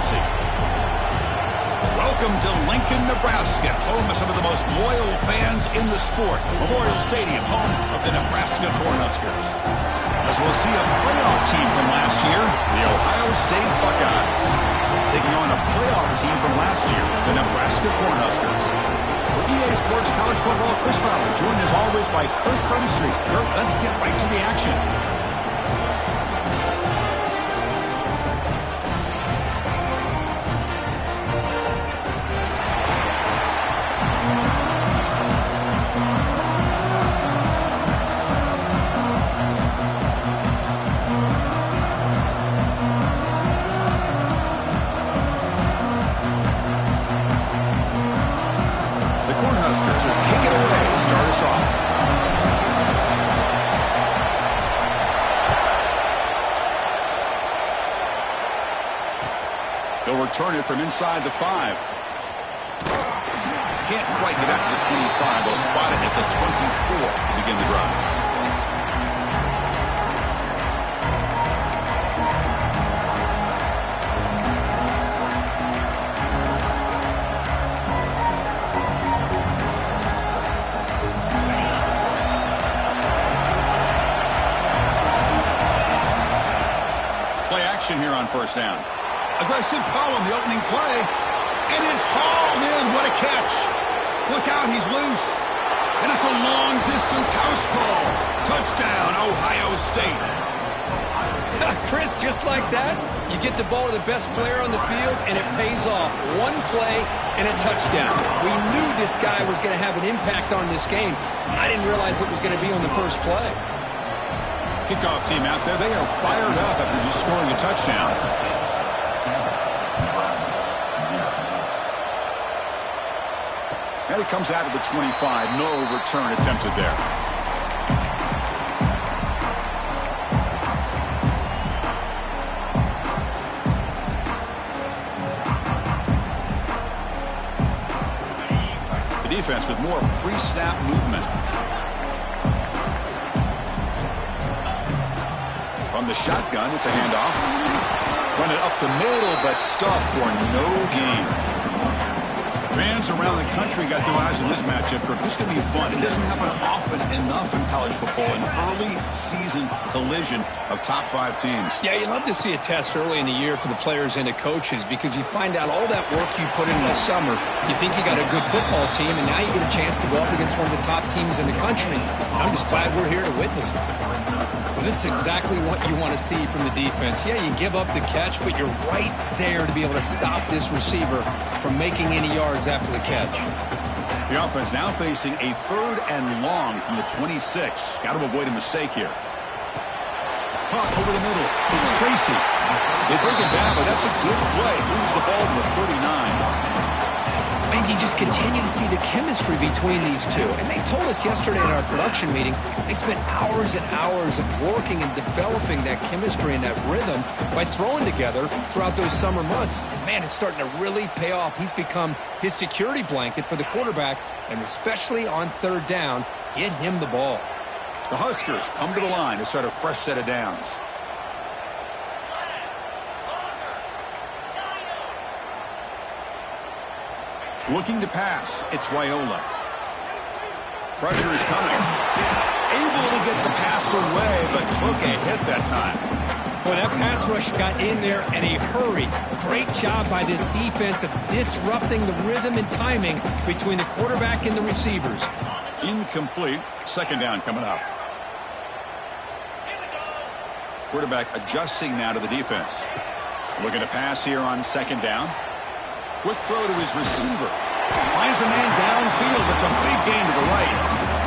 Tennessee. Welcome to Lincoln, Nebraska, home of some of the most loyal fans in the sport. Memorial Stadium, home of the Nebraska Cornhuskers. As we'll see a playoff team from last year, the Ohio State Buckeyes, taking on a playoff team from last year, the Nebraska Cornhuskers. For EA Sports College Football, Chris Fowler, joined as always by Kirk Herbstreit. Kirk, let's get right to the action. They'll return it from inside the 5. Can't quite get out to the 25. They'll spot it at the 24 to begin the drive. Play action here on first down. Aggressive call on the opening play. It is hauled in. What a catch. Look out, he's loose. And it's a long-distance house call. Touchdown, Ohio State. Chris, just like that, you get the ball to the best player on the field, and it pays off. One play and a touchdown. We knew this guy was going to have an impact on this game. I didn't realize it was going to be on the first play. Kickoff team out there, they are fired up after just scoring a touchdown. And it comes out of the 25. No return attempted there. The defense with more pre-snap movement. From the shotgun, it's a handoff. Run it up the middle, but stuffed for no gain. Fans around the country got their eyes on this matchup. This is going to be fun. It doesn't happen often enough in college football, an early season collision of top 5 teams. Yeah, you love to see a test early in the year for the players and the coaches because you find out all that work you put in the summer. You think you got a good football team, and now you get a chance to go up against one of the top teams in the country. I'm just glad we're here to witness it. Well, this is exactly what you want to see from the defense. Yeah, you give up the catch, but you're right there to be able to stop this receiver from making any yards after the catch. The offense now facing a 3rd and long from the 26. Got to avoid a mistake here. Pump over the middle. It's Tracy. They bring it down, but that's a good play. Moves the ball to the 39. And you just continue to see the chemistry between these two. And they told us yesterday in our production meeting, they spent hours and hours of working and developing that chemistry and that rhythm by throwing together throughout those summer months. And, man, it's starting to really pay off. He's become his security blanket for the quarterback, and especially on 3rd down, get him the ball. The Huskers come to the line to start a fresh set of downs. Looking to pass, it's Raiola. Pressure is coming. Able to get the pass away, but took a hit that time. Well, that pass rush got in there in a hurry. Great job by this defense of disrupting the rhythm and timing between the quarterback and the receivers. Incomplete. 2nd down coming up. Quarterback adjusting now to the defense. Looking to pass here on 2nd down. Quick throw to his receiver. Finds a man downfield. It's a big gain to the right.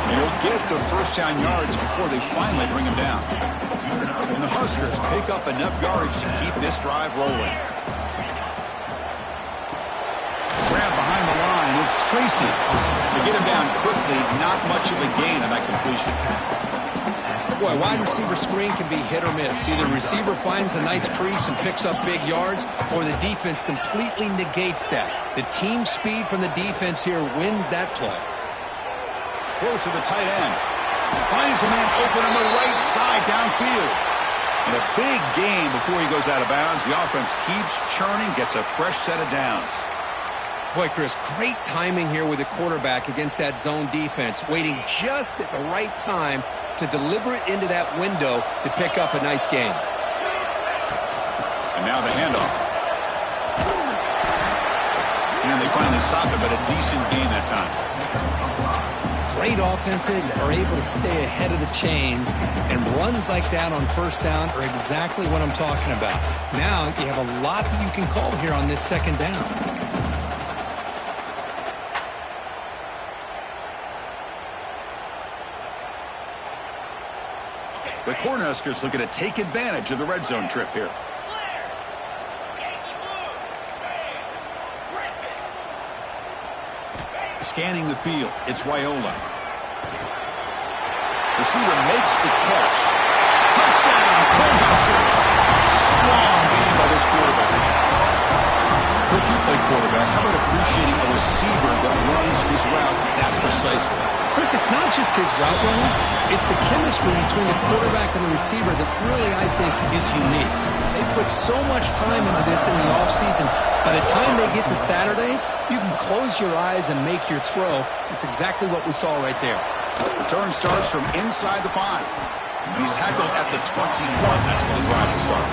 And he'll get the first down yards before they finally bring him down. And the Huskers pick up enough yardage to keep this drive rolling. Grab behind the line. It's Tracy. They get him down quickly. Not much of a gain on that completion. Boy, wide receiver screen can be hit or miss. Either receiver finds a nice crease and picks up big yards, or the defense completely negates that. The team speed from the defense here wins that play. Close to the tight end. Finds a man open on the right side downfield. And a big gain before he goes out of bounds. The offense keeps churning, gets a fresh set of downs. Boy, Chris, great timing here with the quarterback against that zone defense, waiting just at the right time to deliver it into that window to pick up a nice gain. And now the handoff. And they finally stop it, but a decent gain that time. Great offenses are able to stay ahead of the chains, and runs like that on first down are exactly what I'm talking about. Now you have a lot that you can call here on this second down. The Cornhuskers looking to take advantage of the red zone trip here. Scanning the field, it's Raiola. Receiver makes the catch. Touchdown, Cornhuskers. Strong game by this quarterback. Coach, you play quarterback. How about appreciating a receiver that runs his routes that precisely? Chris, it's not just his route running. It's the chemistry between the quarterback and the receiver that really, I think, is unique. They put so much time into this in the offseason. By the time they get to Saturdays, you can close your eyes and make your throw. It's exactly what we saw right there. Return starts from inside the 5. And he's tackled at the 21. That's where the drive will start.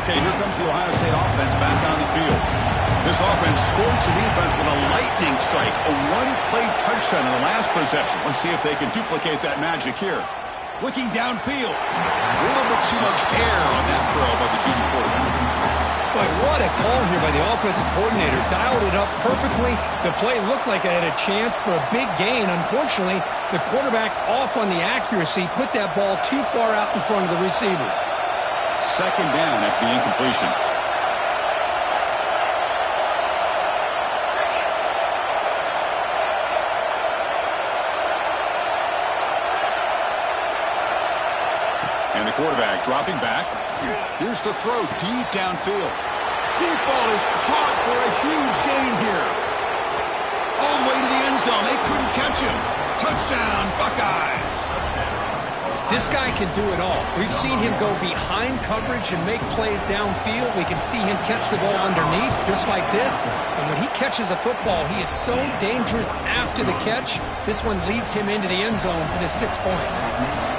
Okay, here comes the Ohio State offense back on the field. This offense scorched the defense with a lightning strike, a one-play touchdown in the last possession. Let's see if they can duplicate that magic here. Looking downfield. A little bit too much air on that throw by the junior quarterback. Boy, what a call here by the offensive coordinator. Dialed it up perfectly. The play looked like it had a chance for a big gain. Unfortunately, the quarterback off on the accuracy, put that ball too far out in front of the receiver. Second down after the incompletion. And the quarterback dropping back. Here's the throw deep downfield. Deep ball is caught for a huge gain here. All the way to the end zone. They couldn't catch him. Touchdown, Buckeyes. This guy can do it all. We've seen him go behind coverage and make plays downfield. We can see him catch the ball underneath, just like this. And when he catches a football, he is so dangerous after the catch. This one leads him into the end zone for the 6 points.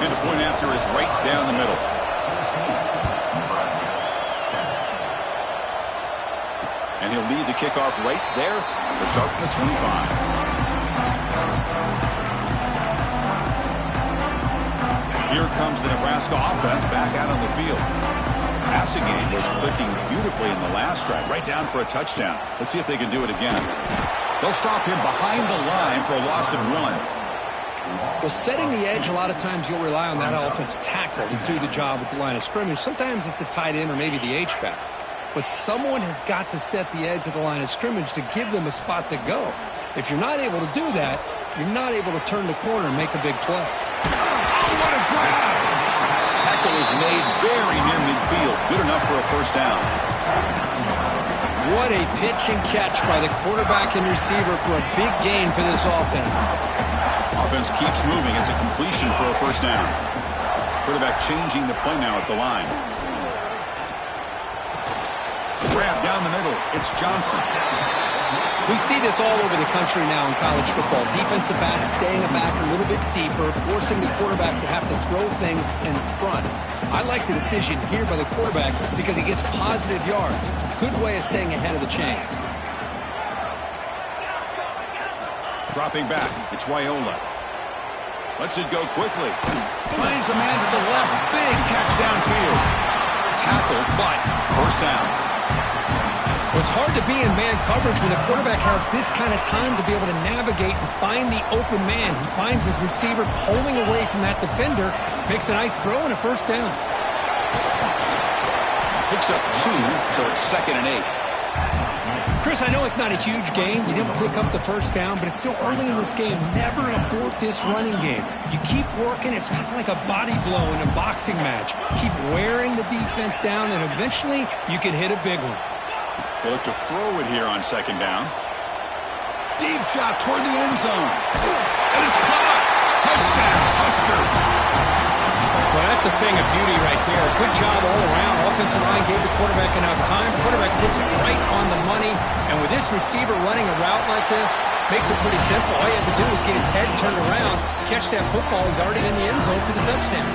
And the point after is right down the middle. And he'll lead the kickoff right there to start from the 25. Here comes the Nebraska offense back out on the field. Passing game was clicking beautifully in the last drive, right down for a touchdown. Let's see if they can do it again. They'll stop him behind the line for a loss of 1. Well, setting the edge, a lot of times you'll rely on that offensive tackle to do the job at the line of scrimmage. Sometimes it's a tight end or maybe the H-back. But someone has got to set the edge of the line of scrimmage to give them a spot to go. If you're not able to do that, you're not able to turn the corner and make a big play. What a grab! Tackle is made very near midfield. Good enough for a first down. What a pitch and catch by the quarterback and receiver for a big gain for this offense. Offense keeps moving. It's a completion for a first down. Quarterback changing the play now at the line. Grab down the middle. It's Johnson. We see this all over the country now in college football. Defensive backs staying back a little bit deeper, forcing the quarterback to have to throw things in front. I like the decision here by the quarterback because he gets positive yards. It's a good way of staying ahead of the chains. Dropping back, it's Raiola. Lets it go quickly. Finds a man to the left. Big catch downfield. Tackled, but first down. Well, it's hard to be in man coverage when the quarterback has this kind of time to be able to navigate and find the open man. He finds his receiver pulling away from that defender, makes a nice throw and a first down. Picks up 2, so it's 2nd and 8. Chris, I know it's not a huge gain. You didn't pick up the first down, but it's still early in this game. Never abort this running game. You keep working. It's kind of like a body blow in a boxing match. Keep wearing the defense down, and eventually you can hit a big one. They look to throw it here on second down. Deep shot toward the end zone. And it's caught. Touchdown, Huskers. Well, that's a thing of beauty right there. Good job all around. Offensive line gave the quarterback enough time. Quarterback gets it right on the money. And with this receiver running a route like this, makes it pretty simple. All you have to do is get his head turned around, catch that football. He's already in the end zone for the touchdown.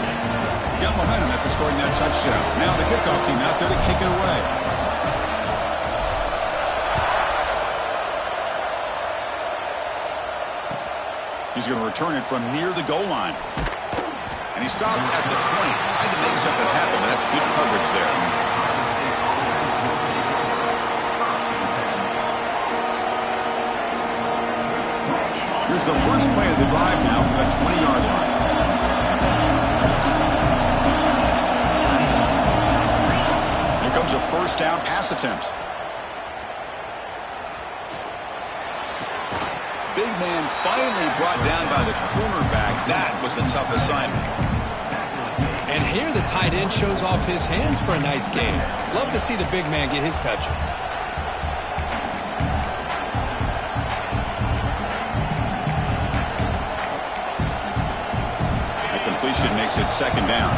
Got momentum after scoring that touchdown. Now the kickoff team out there to kick it away. He's going to return it from near the goal line. And he stopped at the 20. Tried to make something happen, but that's good coverage there. Here's the first play of the drive now from the 20-yard line. Here comes a first down pass attempt. Big man finally brought down by the cornerback. That was a tough assignment. And here the tight end shows off his hands for a nice game. Love to see the big man get his touches. The completion makes it second down.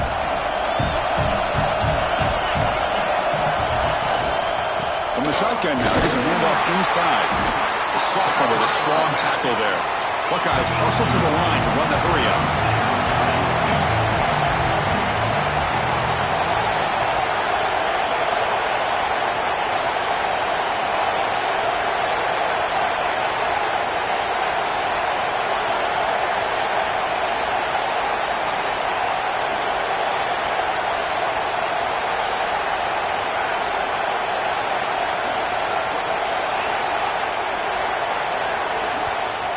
From the shotgun now, here's a handoff inside. The sophomore with a strong tackle there. Buckeyes hustle to the line to run the hurry-up.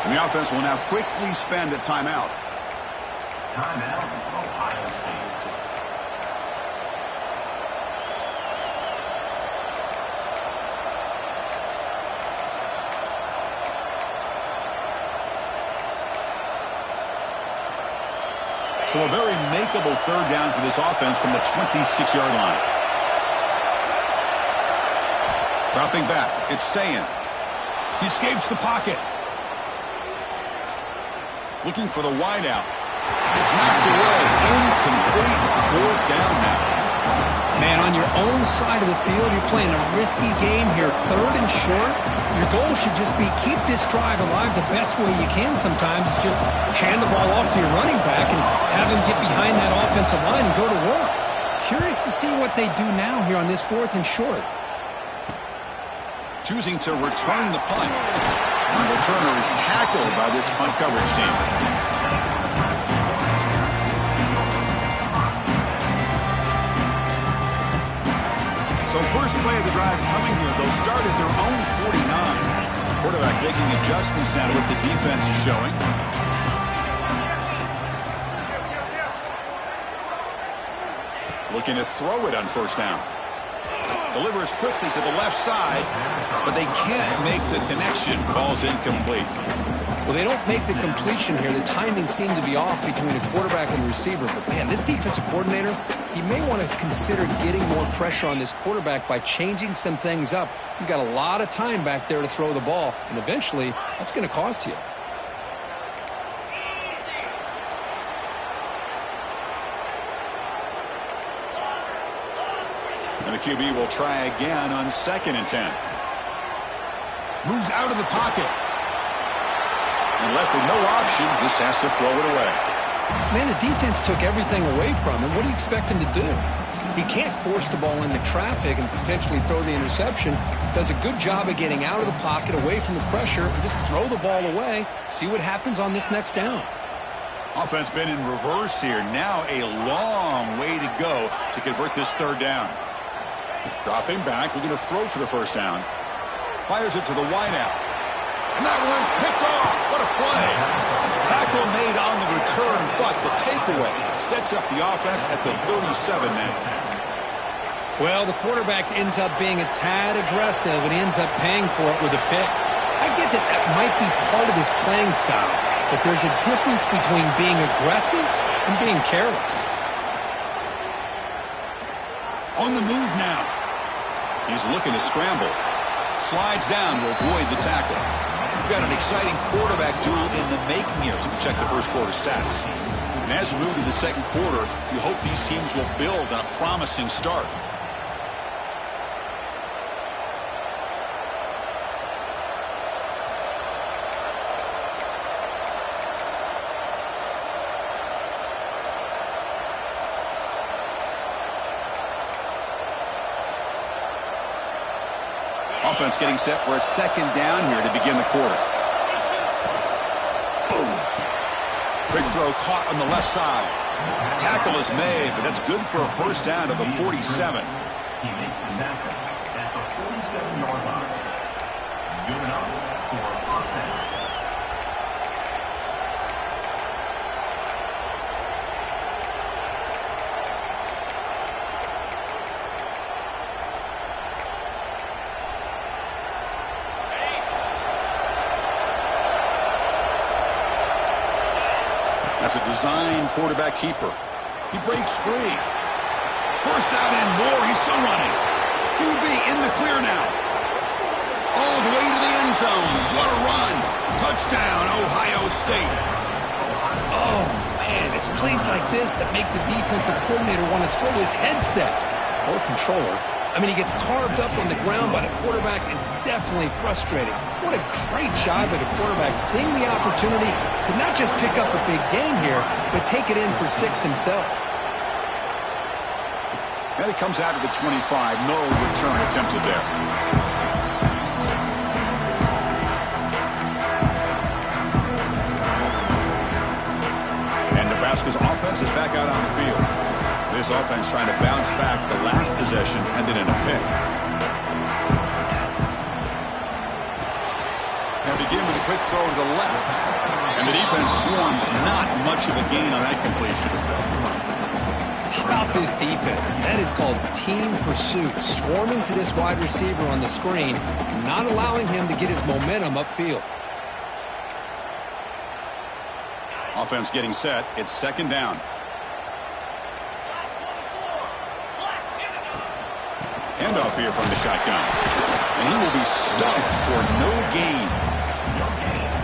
The offense will now quickly spend a timeout. Timeout, Ohio State. So a very makeable third down for this offense from the 26-yard line. Dropping back, it's Sayin. He escapes the pocket. Looking for the wideout. It's knocked away. Incomplete. Fourth down now. Man, on your own side of the field, you're playing a risky game here. Third and short. Your goal should just be keep this drive alive the best way you can sometimes. Just hand the ball off to your running back and have him get behind that offensive line and go to work. Curious to see what they do now here on this fourth and short. Choosing to return the punt. And the returner is tackled by this punt coverage team. So first play of the drive coming here. They'll start at their own 49. Quarterback making adjustments now to what the defense is showing. Looking to throw it on first down. Delivers quickly to the left side, but they can't make the connection. Ball's incomplete. Well, they don't make the completion here. The timing seemed to be off between the quarterback and the receiver. But, man, this defensive coordinator, he may want to consider getting more pressure on this quarterback by changing some things up. He's got a lot of time back there to throw the ball, and eventually that's going to cost you. And the QB will try again on 2nd and 10. Moves out of the pocket. And left with no option, just has to throw it away. Man, the defense took everything away from him. What do you expect him to do? He can't force the ball into traffic and potentially throw the interception. Does a good job of getting out of the pocket, away from the pressure, and just throw the ball away. See what happens on this next down. Offense been in reverse here. Now a long way to go to convert this third down. Dropping back, looking to throw for the first down. Fires it to the wideout. And that one's picked off. What a play. Tackle made on the return, but the takeaway sets up the offense at the 37 now. Well, the quarterback ends up being a tad aggressive, and he ends up paying for it with a pick. I get that that might be part of his playing style, but there's a difference between being aggressive and being careless. On the move now. He's looking to scramble. Slides down to avoid the tackle. We've got an exciting quarterback duel in the making here as we check the first quarter stats. And as we move to the second quarter, we hope these teams will build on a promising start. Offense getting set for a second down here to begin the quarter. Boom. Big throw caught on the left side. Tackle is made, but that's good for a first down to the 47. He makes the tackle at the 47-yard line. Good enough for a first down. That's a design quarterback keeper. He breaks free. First out and more. He's still running. QB in the clear now. All the way to the end zone. What a run. Touchdown, Ohio State. Oh, man, it's plays like this that make the defensive coordinator want to throw his headset or controller. I mean, he gets carved up on the ground by the quarterback is definitely frustrating. What a great job by the quarterback seeing the opportunity to not just pick up a big game here, but take it in for 6 himself. And he comes out of the 25. No return attempted there. And Nebraska's offense is back out on the field. This offense trying to bounce back the last possession and then in a pick. Now begin with a quick throw to the left. And the defense swarms, not much of a gain on that completion. How about this defense? That is called team pursuit. Swarming to this wide receiver on the screen, not allowing him to get his momentum upfield. Offense getting set. It's second down. Handoff here from the shotgun. And he will be stuffed for no gain.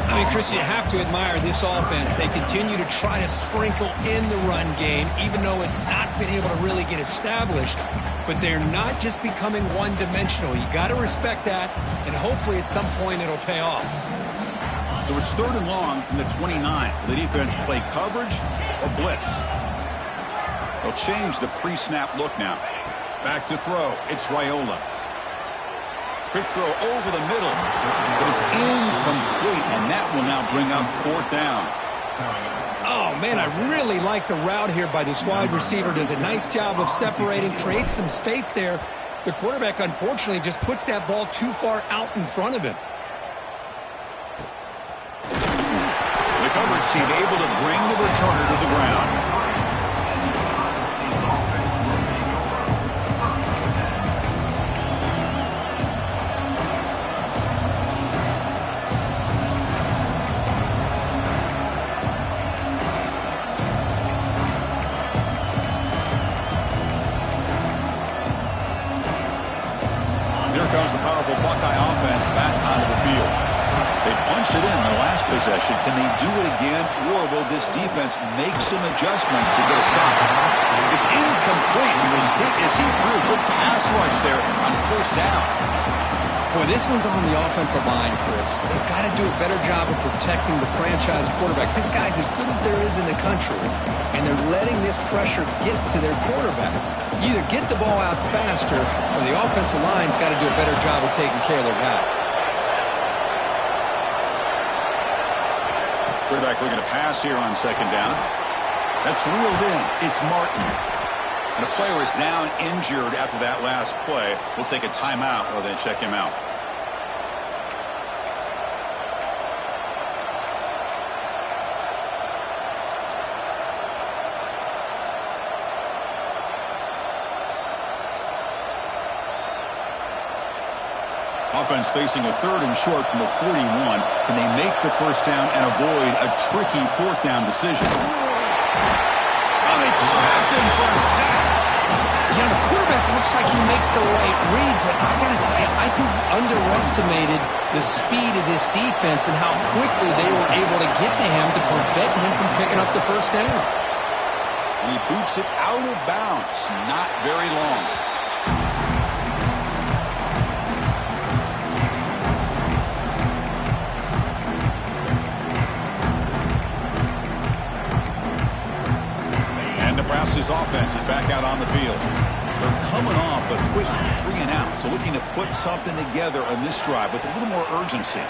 I mean, Chris, you have to admire this offense. They continue to try to sprinkle in the run game, even though it's not been able to really get established. But they're not just becoming one-dimensional. You got to respect that, and hopefully at some point it'll pay off. So it's third and long from the 29. The defense play coverage or blitz. They'll change the pre-snap look now. Back to throw. It's Raiola. Quick throw over the middle, but it's incomplete, and that will now bring up fourth down. Oh, man, I really like the route here by this wide receiver. Does a nice job of separating, creates some space there. The quarterback, unfortunately, just puts that ball too far out in front of him. The coverage team able to bring the returner to the ground. Comes the powerful Buckeye offense back onto the field. They punched it in the last possession. Can they do it again, or will this defense make some adjustments to get a stop? It's incomplete. He was hit as he threw. Good pass rush there on first down. Boy, this one's on the offensive line, Chris. They've got to do a better job of protecting the franchise quarterback. This guy's as good as there is in the country, and they're letting this pressure get to their quarterback. You either get the ball out faster, or the offensive line's got to do a better job of taking care of their guy. Quarterback looking to pass here on second down. That's reeled in. It's Martin. And a player is down injured after that last play. We'll take a timeout while they check him out. Offense facing a 3rd and short from the 41. Can they make the first down and avoid a tricky 4th down decision? Oh, they trapped him for a sack. Yeah, the quarterback looks like he makes the right read, but I got to tell you, I think he underestimated the speed of this defense and how quickly they were able to get to him to prevent him from picking up the first down. And he boots it out of bounds. Not very long. Nebraska's offense is back out on the field. They're coming off a quick 3 and out, so looking to put something together on this drive with a little more urgency.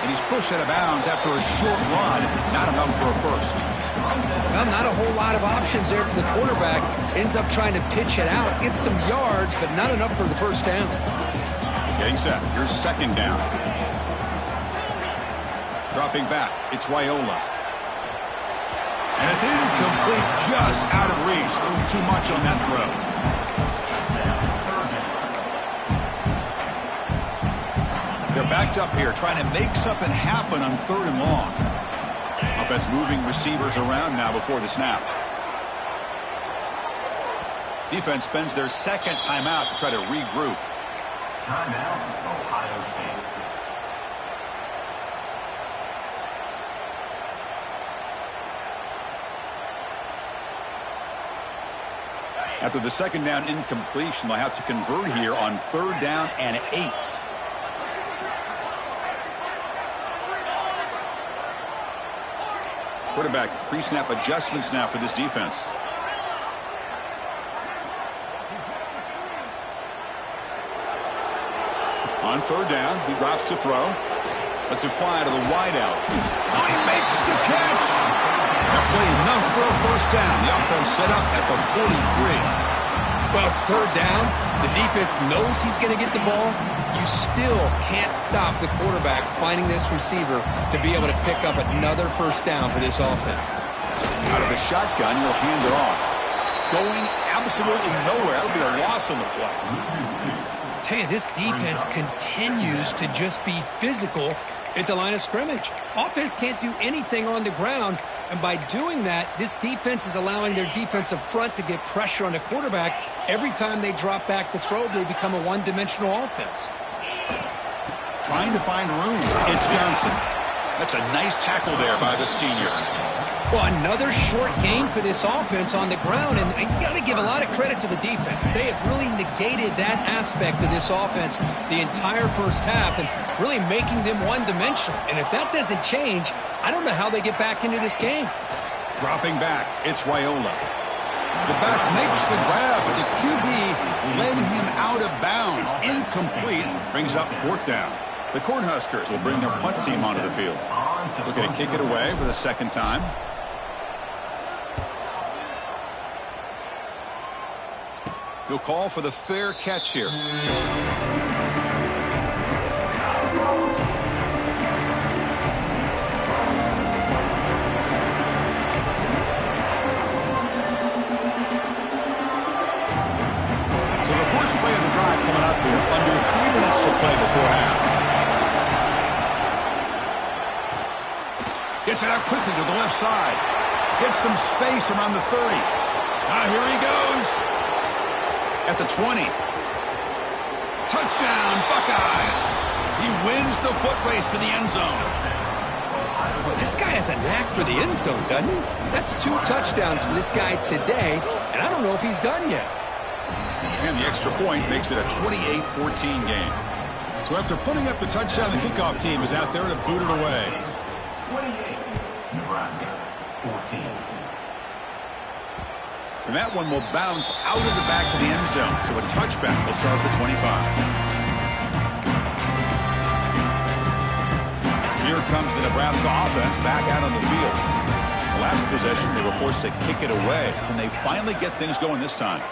And he's pushed out of bounds after a short run, not enough for a first. Well, not a whole lot of options there for the quarterback. Ends up trying to pitch it out, gets some yards, but not enough for the first down. Getting set. Here's 2nd down. Dropping back. It's Raiola. And it's incomplete, just out of reach. A little too much on that throw. They're backed up here, trying to make something happen on 3rd and long. Offense moving receivers around now before the snap. Defense spends their 2nd timeout to try to regroup. Timeout, Ohio State. After the 2nd down incompletion, they'll have to convert here on 3rd down and 8. Quarterback pre-snap adjustments now for this defense. On 3rd down, he drops to throw. Lets it fly to the wideout. Oh, he makes the catch! That play enough for a first down. The offense set up at the 43. Well, it's 3rd down. The defense knows he's going to get the ball. You still can't stop the quarterback finding this receiver to be able to pick up another first down for this offense. Out of the shotgun, he'll hand it off. Going absolutely nowhere. That'll be a loss on the play. Tell you, this defense continues to just be physical at the line of scrimmage. Offense can't do anything on the ground, and by doing that, this defense is allowing their defensive front to get pressure on the quarterback. Every time they drop back to throw, they become a one-dimensional offense. Trying to find room. It's Johnson. That's a nice tackle there by the senior. Well, another short game for this offense on the ground, and you got to give a lot of credit to the defense. They have really negated that aspect of this offense the entire first half and really making them one-dimensional. And if that doesn't change, I don't know how they get back into this game. Dropping back, it's Raiola. The back makes the grab, but the QB led him out of bounds. Incomplete, brings up 4th down. The Cornhuskers will bring their punt team onto the field. Looking to kick it away for the 2nd time. He'll call for the fair catch here. So the first play of the drive coming up here, under 3 minutes to play before half. Gets it out quickly to the left side. Gets some space around the 30. Here he goes. At the 20. Touchdown, Buckeyes. He wins the foot race to the end zone. Well, this guy has a knack for the end zone, doesn't he? That's 2 touchdowns for this guy today, and I don't know if he's done yet. And the extra point makes it a 28-14 game. So after putting up the touchdown, the kickoff team is out there to boot it away. 28, Nebraska, 14. And that one will bounce out of the back of the end zone. So a touchback will start at the 25. Here comes the Nebraska offense back out on the field. The last possession, they were forced to kick it away. Can they finally get things going this time?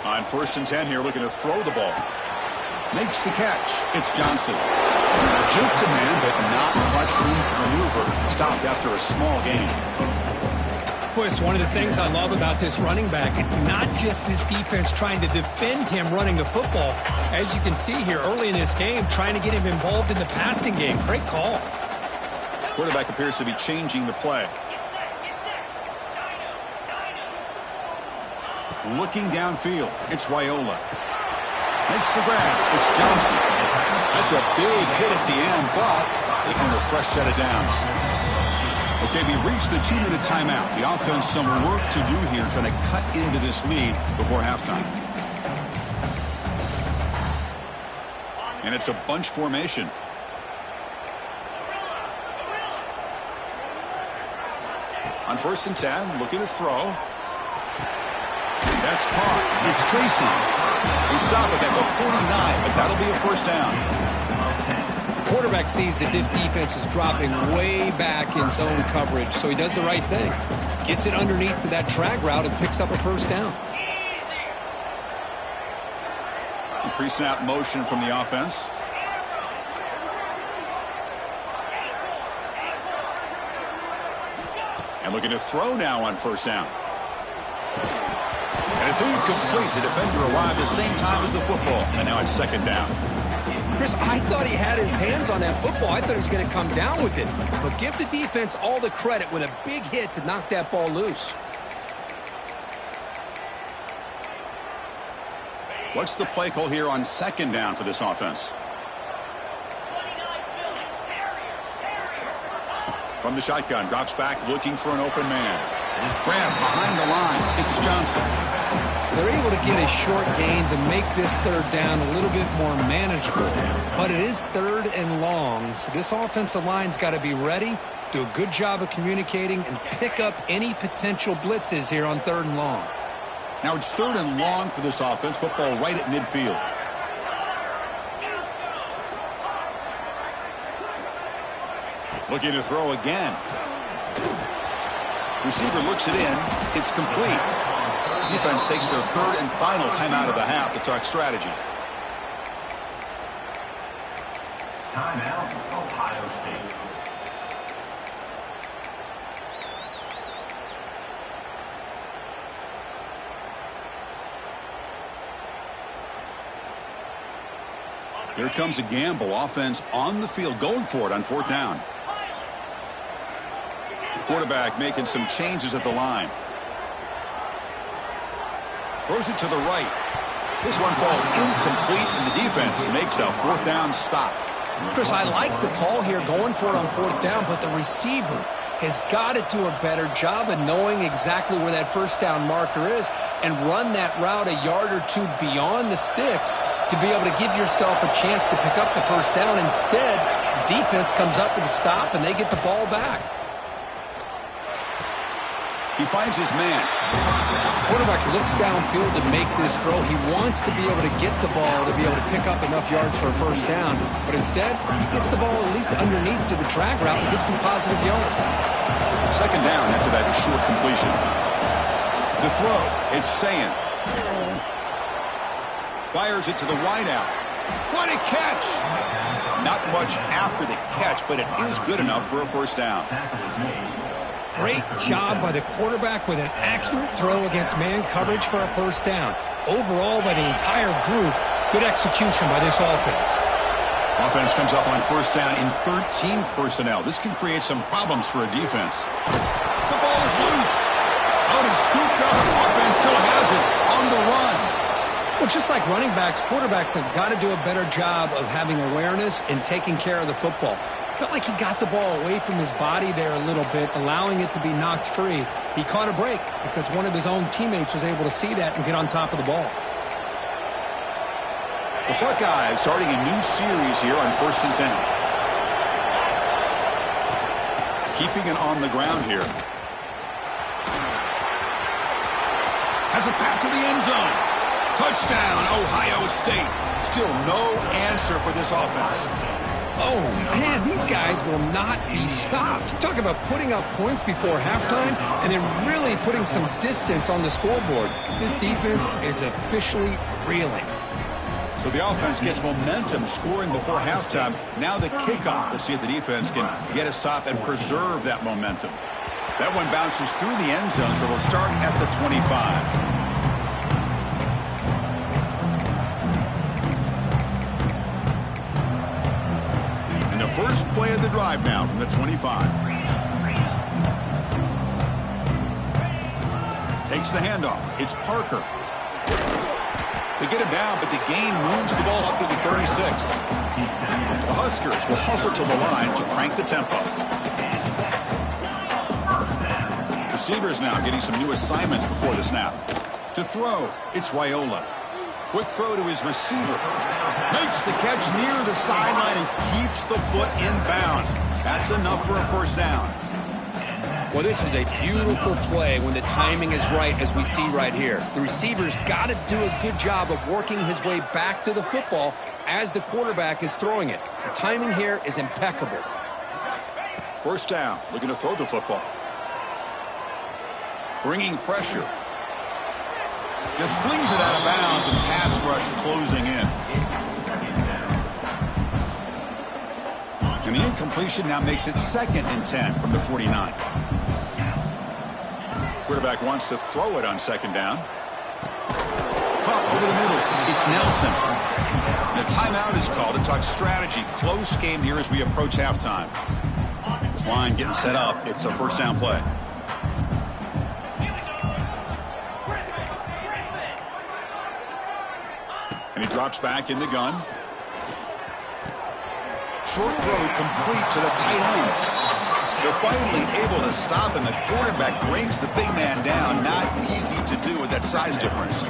On 1st and 10 here, looking to throw the ball. Makes the catch. It's Johnson. A juke to man, but not much room to maneuver. Stopped after a small gain. Well, it's one of the things I love about this running back. It's not just this defense trying to defend him running the football. As you can see here early in this game, trying to get him involved in the passing game. Great call. Quarterback appears to be changing the play. Looking downfield, it's Raiola. Makes the grab. It's Johnson. That's a big hit at the end, but they can a fresh set of downs. Okay, we reached the 2-minute timeout. The offense some work to do here, trying to cut into this lead before halftime. And it's a bunch formation. On 1st and 10, looking to throw. That's caught. It's Tracy. They stop it at the 49, but that'll be a first down. Quarterback sees that this defense is dropping way back in zone coverage, so he does the right thing. Gets it underneath to that drag route and picks up a first down. Pre-snap motion from the offense. And looking to throw now on 1st down. And it's incomplete. The defender arrived the same time as the football, and now it's 2nd down. Chris, I thought he had his hands on that football. I thought he was going to come down with it. But give the defense all the credit with a big hit to knock that ball loose. What's the play call here on 2nd down for this offense? From the shotgun, drops back looking for an open man. Grab behind the line. It's Johnson. They're able to get a short gain to make this 3rd down a little bit more manageable. But it is 3rd and long, so this offensive line's got to be ready, do a good job of communicating, and pick up any potential blitzes here on 3rd and long. Now it's 3rd and long for this offense. Football right at midfield. Looking to throw again. Receiver looks it in. It's complete. Defense takes their 3rd and final timeout of the half to talk strategy. Timeout, Ohio State. Here comes a gamble. Offense on the field, going for it on 4th down. Quarterback making some changes at the line. Throws it to the right. This one falls incomplete, and the defense makes a 4th down stop. Chris, I like the call here, going for it on 4th down, but the receiver has got to do a better job of knowing exactly where that 1st down marker is and run that route a yard or two beyond the sticks to be able to give yourself a chance to pick up the 1st down. Instead, the defense comes up with a stop, and they get the ball back. He finds his man. Quarterback looks downfield to make this throw. He wants to be able to get the ball to be able to pick up enough yards for a 1st down. But instead, he gets the ball at least underneath to the drag route and gets some positive yards. 2nd down after that short completion. The throw, it's Sayin. Fires it to the wideout. What a catch! Not much after the catch, but it is good enough for a 1st down. Great job by the quarterback with an accurate throw against man coverage for a 1st down. Overall, by the entire group, good execution by this offense. Offense comes up on 1st down in 13 personnel. This can create some problems for a defense. The ball is loose. Out is scooped up. Offense still has it on the run. Well, just like running backs, quarterbacks have got to do a better job of having awareness and taking care of the football. Felt like he got the ball away from his body there a little bit, allowing it to be knocked free. He caught a break because one of his own teammates was able to see that and get on top of the ball. The Buckeyes starting a new series here on 1st and 10. Keeping it on the ground here. Has a pass to the end zone. Touchdown, Ohio State. Still no answer for this offense. Oh, man, these guys will not be stopped. Talk about putting up points before halftime and then really putting some distance on the scoreboard. This defense is officially reeling. So the offense gets momentum scoring before halftime. Now the kickoff. We'll see if the defense can get a stop and preserve that momentum. That one bounces through the end zone, so they'll start at the 25. And the first play of the drive now from the 25. Takes the handoff. It's Parker. They get him down, but the gain moves the ball up to the 36. The Huskers will hustle to the line to crank the tempo. Receivers now getting some new assignments before the snap. To throw, it's Raiola. Quick throw to his receiver. Makes the catch near the sideline and keeps the foot in bounds. That's enough for a first down. Well, this is a beautiful play when the timing is right, as we see right here. The receiver's got to do a good job of working his way back to the football as the quarterback is throwing it. The timing here is impeccable. First down, looking to throw the football. Bringing pressure. Just flings it out of bounds, and the pass rush closing in. And the incompletion now makes it 2nd and 10 from the 49. Quarterback wants to throw it on 2nd down. Caught over the middle. It's Nelson. And a timeout is called to talk strategy. Close game here as we approach halftime. This line getting set up. It's a first down play. And he drops back in the gun. Short throw complete to the tight end. They're finally able to stop him. The quarterback brings the big man down. Not easy to do with that size difference.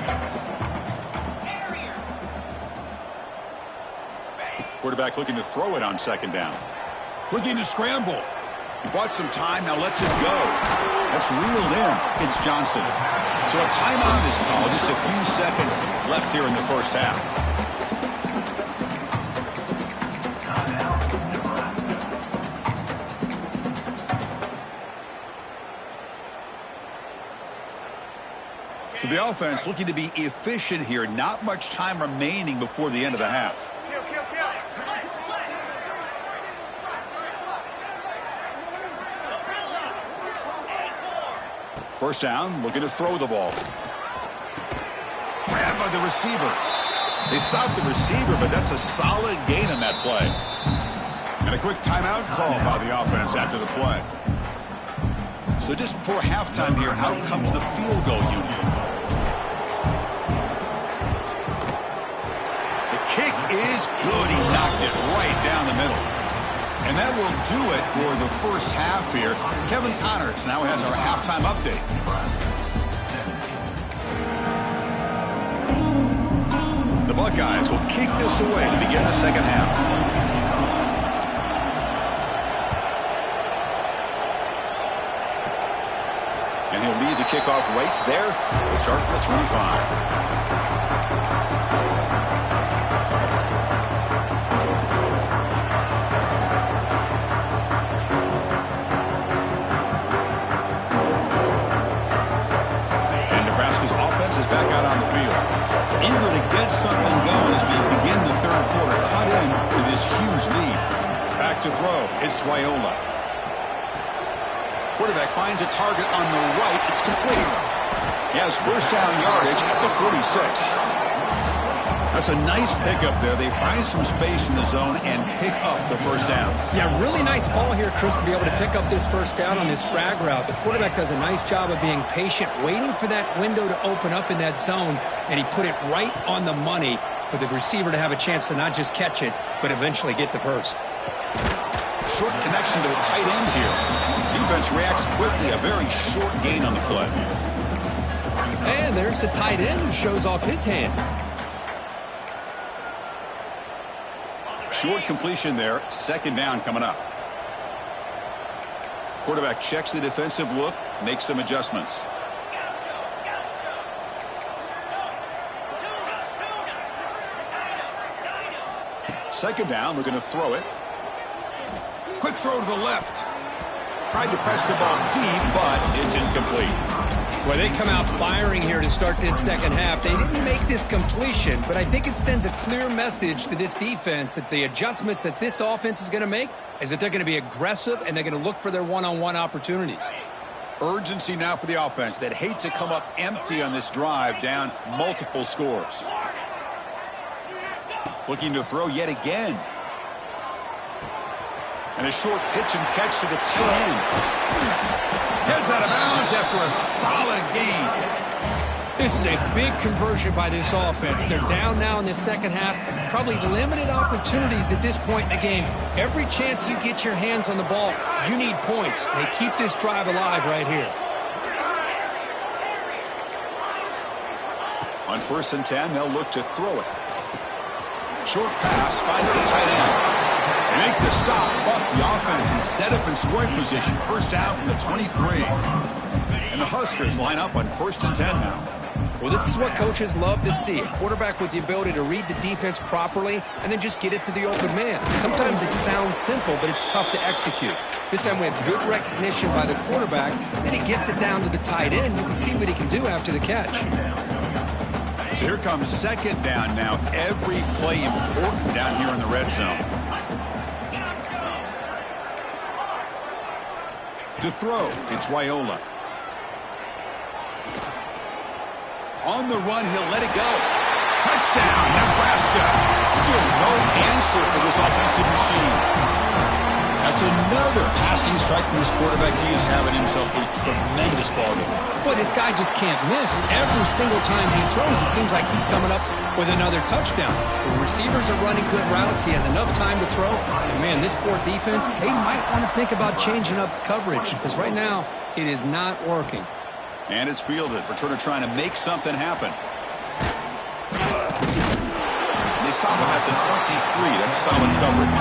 Quarterback looking to throw it on 2nd down. Looking to scramble. He bought some time, now lets it go. That's reeled in. It's Johnson. So a timeout is called. Just a few seconds left here in the first half. So the offense looking to be efficient here. Not much time remaining before the end of the half. First down, looking to throw the ball. Grabbed by the receiver. They stopped the receiver, but that's a solid gain on that play. And a quick timeout call by the offense after the play. So just before halftime here, out comes the field goal unit. The kick is good. He knocked it right down the middle. And that will do it for the first half here. Kevin Connors now has our halftime update. The Buckeyes will kick this away to begin the second half. And he'll lead the kickoff right there. We'll start from the 25. Is back out on the field. Eager to get something going as we begin the third quarter. Cut in with this huge lead. Back to throw. It's Raiola. Quarterback finds a target on the right. It's complete. He has first down yardage at the 46. That's a nice pickup there. They find some space in the zone and pick up the first down. Yeah, really nice call here, Chris, to be able to pick up this first down on this drag route. The quarterback does a nice job of being patient, waiting for that window to open up in that zone, and he put it right on the money for the receiver to have a chance to not just catch it, but eventually get the first. Short connection to the tight end here. Defense reacts quickly. A very short gain on the play. And there's the tight end who shows off his hands. Short completion there. Second down coming up. Quarterback checks the defensive look, makes some adjustments. Second down, we're going to throw it. Quick throw to the left. Tried to press the ball deep, but it's incomplete. Well, they come out firing here to start this second half. They didn't make this completion, but I think it sends a clear message to this defense that the adjustments that this offense is going to make is that they're going to be aggressive and they're going to look for their one-on-one opportunities. Urgency now for the offense. They'd hate to come up empty on this drive, down multiple scores. Looking to throw yet again. And a short pitch and catch to the tight end. Heads out of bounds after a solid gain. This is a big conversion by this offense. They're down now in the second half. Probably limited opportunities at this point in the game. Every chance you get your hands on the ball, you need points. They keep this drive alive right here. On 1st and 10, they'll look to throw it. Short pass finds the tight end. They make the stop, but the offense is set up in scoring position. First down from the 23. And the Huskers line up on 1st and 10 now. Well, this is what coaches love to see. A quarterback with the ability to read the defense properly and then just get it to the open man. Sometimes it sounds simple, but it's tough to execute. This time we have good recognition by the quarterback. Then he gets it down to the tight end. You can see what he can do after the catch. So here comes 2nd down now. Every play important down here in the red zone. To throw, it's Raiola. On the run, he'll let it go. Touchdown, Nebraska. Still no answer for this offensive machine. That's another passing strike from this quarterback. He is having himself a tremendous ball game. Boy, this guy just can't miss. Every single time he throws, it seems like he's coming up with another touchdown. The receivers are running good routes. He has enough time to throw. And, man, this poor defense, they might want to think about changing up coverage because right now it is not working. And it's fielded. Returner trying to make something happen. They stop him at the 23. That's solid coverage.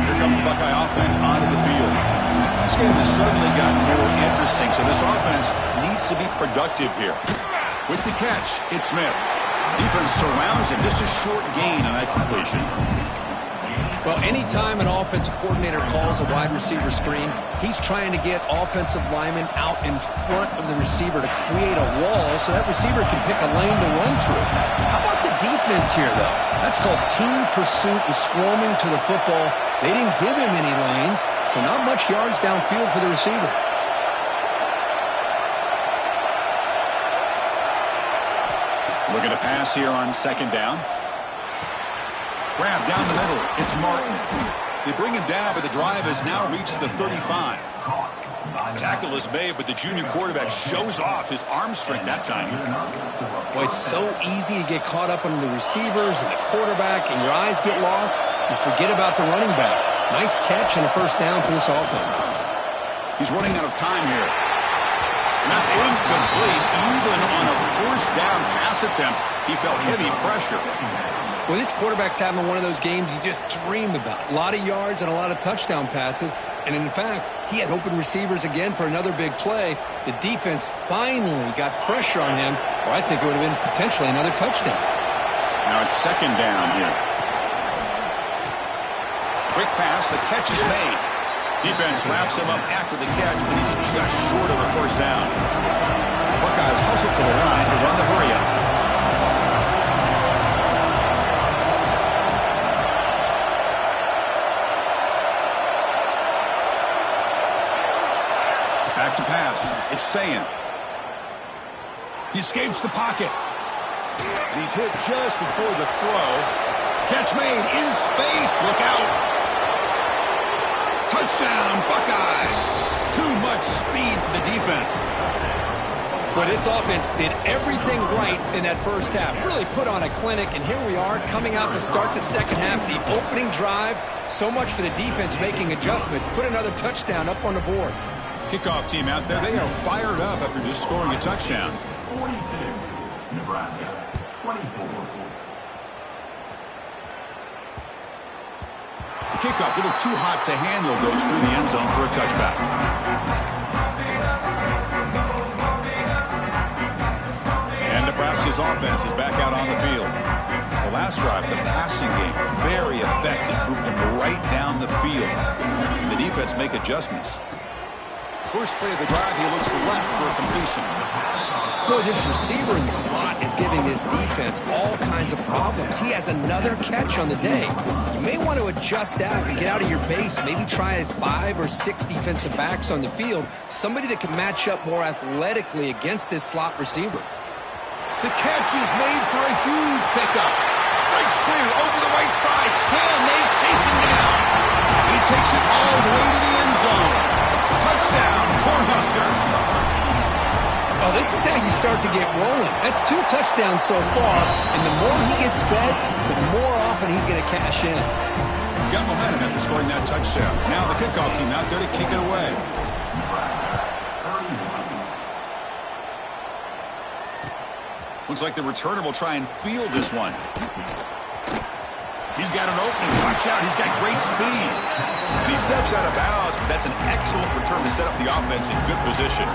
Here comes the Buckeye offense onto the field. This game has certainly gotten more interesting, so this offense needs to be productive here. With the catch, it's Smith. Defense surrounds him. Just a short gain on that completion. Well, anytime an offensive coordinator calls a wide receiver screen, he's trying to get offensive linemen out in front of the receiver to create a wall so that receiver can pick a lane to run through. How about the defense here, though? That's called team pursuit and swarming to the football. They didn't give him any lanes, so not much yards downfield for the receiver. Looking to pass here on 2nd down. Grab down the middle. It's Martin. They bring him down, but the drive has now reached the 35. Tackle is made, but the junior quarterback shows off his arm strength that time. Well, it's so easy to get caught up on the receivers and the quarterback, and your eyes get lost. You forget about the running back. Nice catch and a 1st down for this offense. He's running out of time here. And that's incomplete. Even on a 1st down pass attempt, he felt heavy pressure. Well, this quarterback's having one of those games you just dream about. A lot of yards and a lot of touchdown passes. And, in fact, he had open receivers again for another big play. The defense finally got pressure on him, or I think it would have been potentially another touchdown. Now it's 2nd down here. Quick pass. The catch is made. Defense wraps him up after the catch, but he's just short of a 1st down. Buckeyes hustle to the line to run the hurry-up. Back to pass. It's Sayin. He escapes the pocket. And he's hit just before the throw. Catch made in space. Look out. Touchdown, Buckeyes. Too much speed for the defense. Well, this offense did everything right in that 1st half. Really put on a clinic, and here we are coming out to start the 2nd half. The opening drive, so much for the defense making adjustments. Put another touchdown up on the board. Kickoff team out there, they are fired up after just scoring a touchdown. 42, Nebraska, 24. The kickoff, a little too hot to handle, goes through the end zone for a touchback. And Nebraska's offense is back out on the field. The last drive, the passing game, very effective, moved them right down the field. And the defense make adjustments. First play of the drive, he looks left for a completion. Boy, this receiver in the slot is giving this defense all kinds of problems. He has another catch on the day. You may want to adjust out and get out of your base. Maybe try 5 or 6 defensive backs on the field. Somebody that can match up more athletically against this slot receiver. The catch is made for a huge pickup. Big screen over the right side. Can they chase him down? He takes it all the way to the end zone. Touchdown, Cornhuskers. Oh, this is how you start to get rolling. That's 2 touchdowns so far, and the more he gets fed, the more often he's going to cash in. Got momentum after scoring that touchdown. Now the kickoff team out there to kick it away. Looks like the returner will try and field this one. He's got an opening. Watch out. He's got great speed. And he steps out of bounds, but that's an excellent return to set up the offense in good position.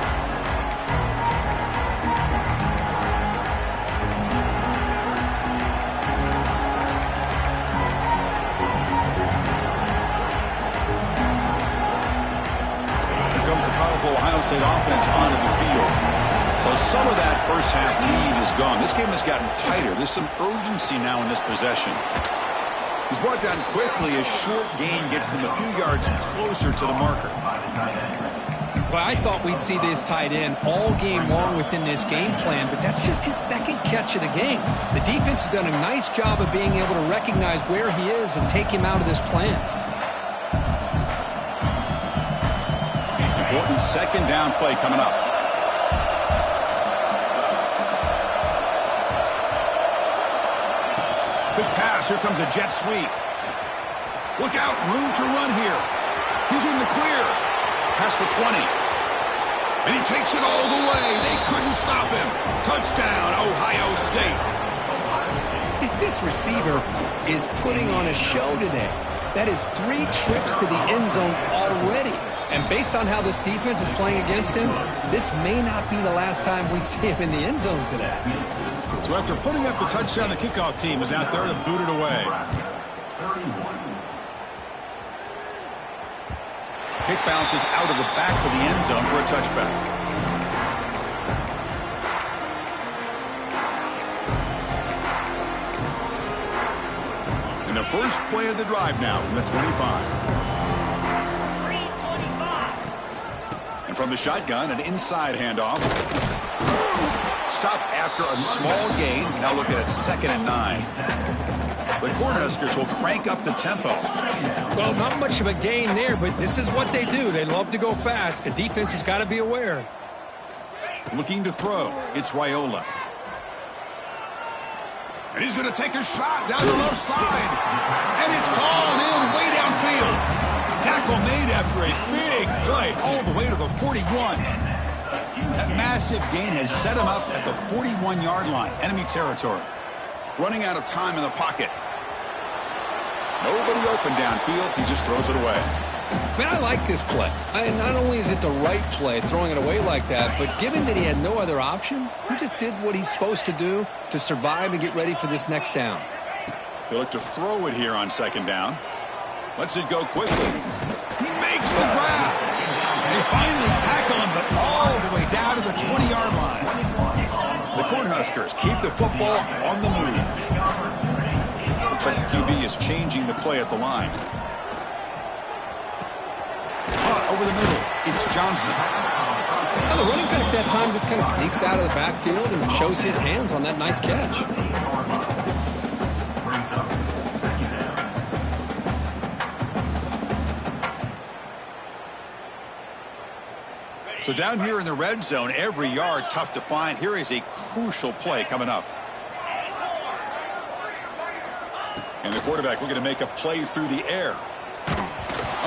Ohio State offense onto the field. So some of that first half lead is gone. This game has gotten tighter. There's some urgency now in this possession. He's brought down quickly. A short gain gets them a few yards closer to the marker. Well, I thought we'd see this tight end all game long within this game plan, but that's just his second catch of the game. The defense has done a nice job of being able to recognize where he is and take him out of this plan. Important second down play coming up. Big pass. Here comes a jet sweep. Look out. Room to run here. He's in the clear. Past the 20. And he takes it all the way. They couldn't stop him. Touchdown, Ohio State. This receiver is putting on a show today. That is 3 trips to the end zone already. And based on how this defense is playing against him, this may not be the last time we see him in the end zone today. So after putting up the touchdown, the kickoff team is out there to boot it away. Kick bounces out of the back of the end zone for a touchback. And the first play of the drive now from the 25. From the shotgun, an inside handoff. Stop after a small gain. Now looking at 2nd and 9. The Cornhuskers will crank up the tempo. Well, not much of a gain there, but this is what they do. They love to go fast. The defense has got to be aware. Looking to throw. It's Raiola. And he's going to take a shot down the left side. And it's hauled in way downfield. Tackle made after a big play all the way to the 41. That massive gain has set him up at the 41-yard line, enemy territory. Running out of time in the pocket. Nobody open downfield. He just throws it away. Man, I like this play. Not only is it the right play, throwing it away like that, but given that he had no other option, he just did what he's supposed to do to survive and get ready for this next down. They look to throw it here on 2nd down. Lets it go quickly. He makes the grab. They finally tackle him, but all the way down to the 20-yard line. The Cornhuskers keep the football on the move. Looks like the QB is changing the play at the line. Over the middle, it's Johnson. Now, the running back that time just kind of sneaks out of the backfield and shows his hands on that nice catch. So down here in the red zone, every yard tough to find. Here is a crucial play coming up. And the quarterback looking to make a play through the air.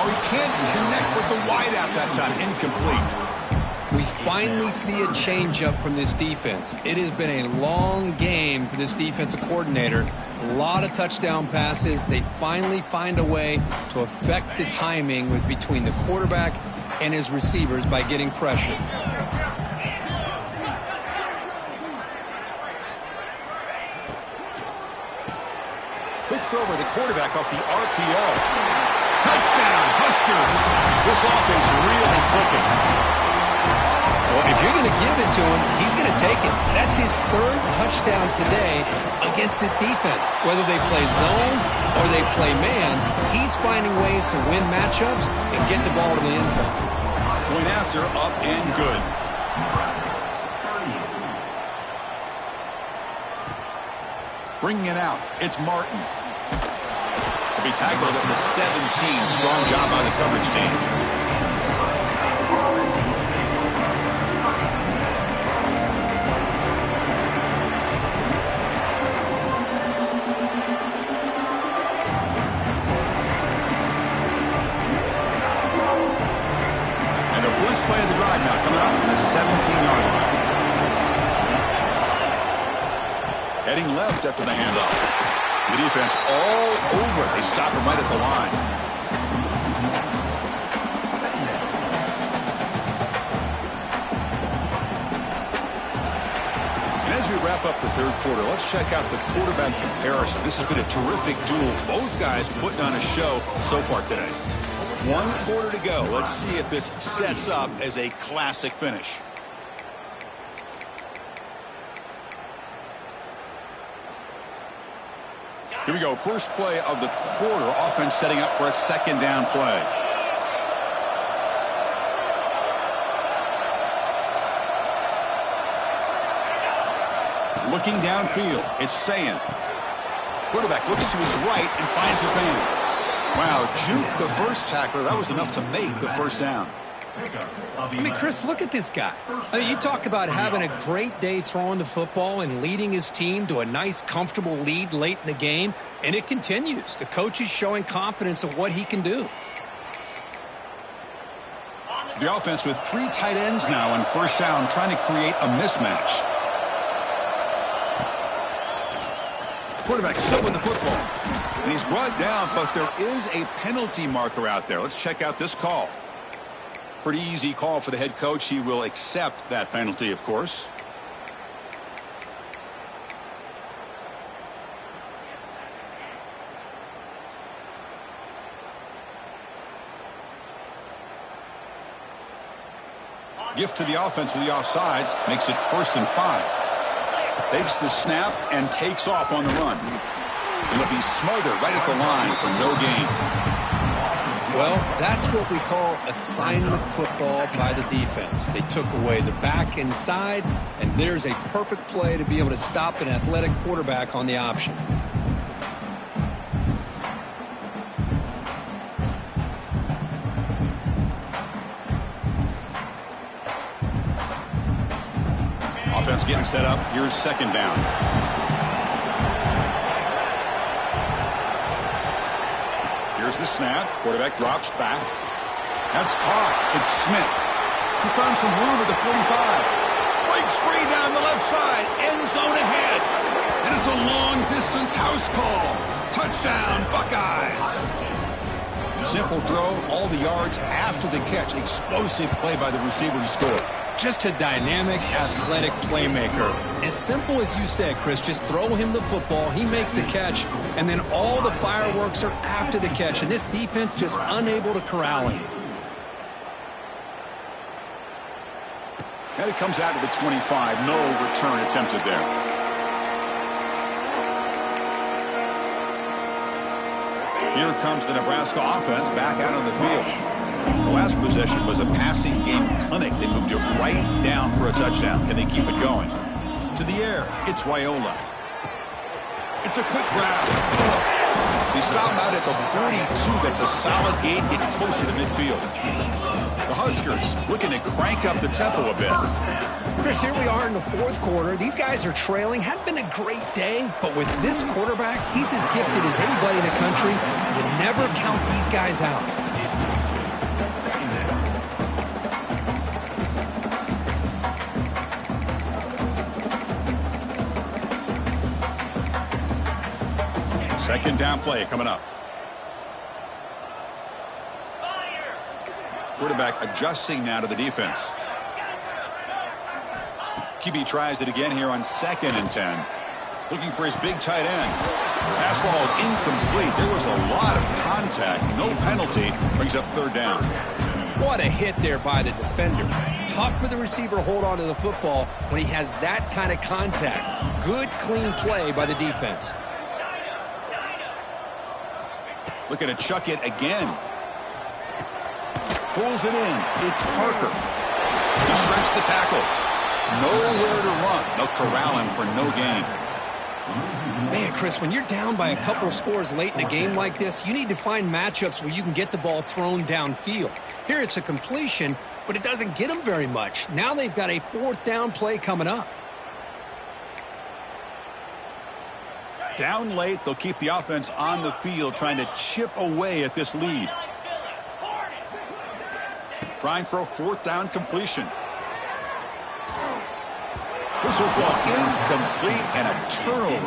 Oh, he can't connect with the wideout that time. Incomplete. We finally see a changeup from this defense. It has been a long game for this defensive coordinator. A lot of touchdown passes. They finally find a way to affect the timing between the quarterback and his receivers by getting pressure. Quick throw by the quarterback off the RPO. Touchdown, Huskers. This offense really clicking. Well, if you're going to give it to him, he's going to take it. That's his third touchdown today against this defense. Whether they play zone or they play man, he's finding ways to win matchups and get the ball to the end zone. Point after, up and good. Bringing it out, it's Martin. He'll be tackled at the 17. Strong job by the coverage team. Play of the drive now, coming up from the 17-yard line. Heading left after the handoff. The defense all over. They stop him right at the line. And as we wrap up the third quarter, let's check out the quarterback comparison. This has been a terrific duel. Both guys putting on a show so far today. 1 quarter to go. Let's see if this sets up as a classic finish. Here we go. First play of the quarter. Offense setting up for a second down play. Looking downfield. It's Sayin. Quarterback looks to his right and finds his man. Wow, juke the first tackler. That was enough to make the first down. I mean, Chris, look at this guy. I mean, you talk about having a great day throwing the football and leading his team to a nice, comfortable lead late in the game, and it continues. The coach is showing confidence of what he can do. The offense with 3 tight ends now on first down, trying to create a mismatch. Quarterback still with the football. And he's brought down, but there is a penalty marker out there. Let's check out this call. Pretty easy call for the head coach. He will accept that penalty, of course. Gift to the offense with the offsides. Makes it 1st and 5. Takes the snap and takes off on the run. He'll be smothered right at the line for no gain. Well, that's what we call assignment football by the defense. They took away the back inside, and there's a perfect play to be able to stop an athletic quarterback on the option. Offense getting set up. Here's second down. Here's the snap. Quarterback drops back. That's caught. It's Smith. He's found some room at the 45. Breaks free down the left side. End zone ahead. And it's a long-distance house call. Touchdown, Buckeyes. Simple throw. All the yards after the catch. Explosive play by the receiver who scored. Just a dynamic, athletic playmaker. As simple as you said, Chris, just throw him the football, he makes a catch, and then all the fireworks are after the catch, and this defense just unable to corral him. And it comes out to the 25. No return attempted there. Here comes the Nebraska offense back out on the field. The last possession was a passing game clinic. They moved it right down for a touchdown. Can they keep it going? To the air, it's Raiola. It's a quick grab. They stop out at the 42. That's a solid gain, getting closer to midfield. The Huskers looking to crank up the tempo a bit. Chris, here we are in the fourth quarter. These guys are trailing. Hadn't been a great day, but with this quarterback, he's as gifted as anybody in the country. You never count these guys out. Second down play coming up. Quarterback adjusting now to the defense. QB tries it again here on 2nd and 10. Looking for his big tight end. Pass ball is incomplete. There was a lot of contact. No penalty. Brings up 3rd down. What a hit there by the defender. Tough for the receiver to hold on to the football when he has that kind of contact. Good, clean play by the defense. Looking to chuck it again. Pulls it in. It's Parker. He shrinks the tackle. Nowhere to run. They'll corral him for no gain. Man, Chris, when you're down by a couple of scores late in a game like this, you need to find matchups where you can get the ball thrown downfield. Here it's a completion, but it doesn't get them very much. Now they've got a fourth down play coming up. Down late, they'll keep the offense on the field trying to chip away at this lead. Trying for a fourth down completion. This was ball incomplete and a turnover.